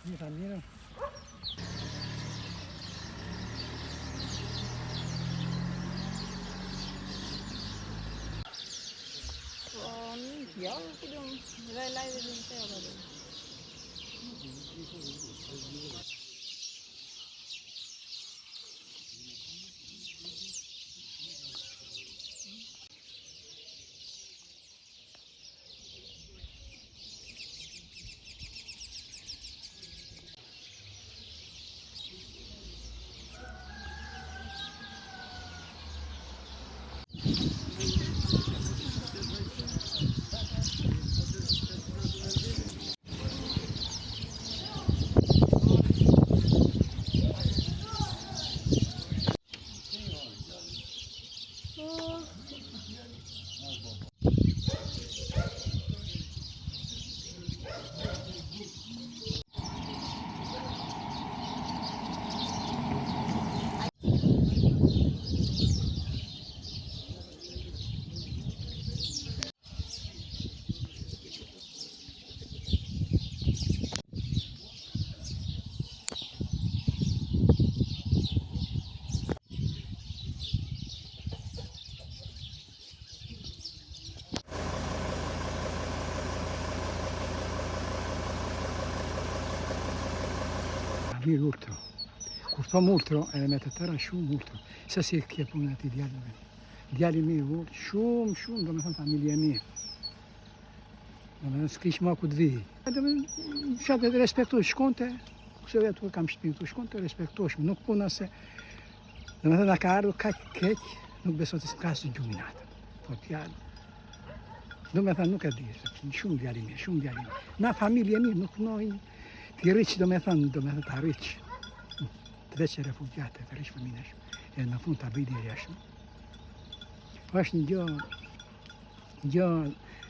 Mira, mira. Ja, wij leiden in Tilburg. Mirë ultro. Kur thom ultro, edhe me të tëra shumë ultro. Se si kje punë ati djali. Djali mirë ultro, shumë, do me thënë familje mirë. Do me thënë s'kish ma ku të vi. Do me shatë edhe respektoj, shkonte, se vetë tu kam shtëpinë tu, shkonte, respektosh, nuk puna se, do me thënë a ka ardhur keq, nuk besot se s'ka së gjumin atëm. Po djali. Do me thënë nuk e di, shumë djali mirë. Na familje mirë, nuk noj, ti rriq do me thënë ta rriq. Të veç e refugjate, të rriq fëminesh, e në fund të abidi e jashme. Po është një gjë,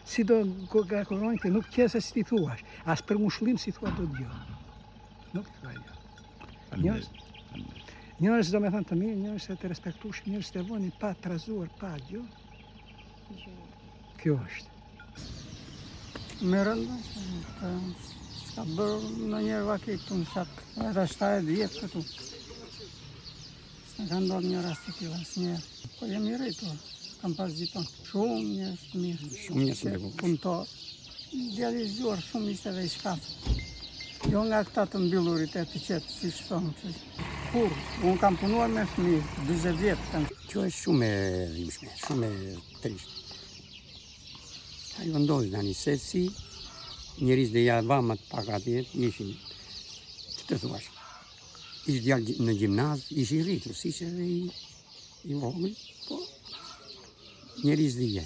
si do nga koronjë të nuk qese si ti thuash, as për mushlim si thua do gjë. Nuk thua gjë. Njërës do me thënë të mirë, njërës e të respektush, njërës të voni pa të razuar, pa gjë. Kjo është. Me rëndë, s'ka bërë në njerë vakit të në shak, edhe 70 këtu. S'na ka ndodhë një rast të tila, s'njerë. Po jemi rritur, kam pas gjiton. Shumë njerës të mirë. Shumë njerës të mirë. Punëtor. Djali zgjuar shumë ishte dhe i shkafë. Jo nga këta të mbyllurit e të qetë, si shtonë që. Kur, unë kam punuar me fëmijë, 20 vjetë. Kjo është shumë e rrimshme, shumë e trishtë. Ajo ndodhi tani se si njerëz dhe javamat pak atje ishin, që të thuash, ishtë djallë në gjimnaz, ishtë i rritur, si që edhe i vogël, po njerëz dhe je.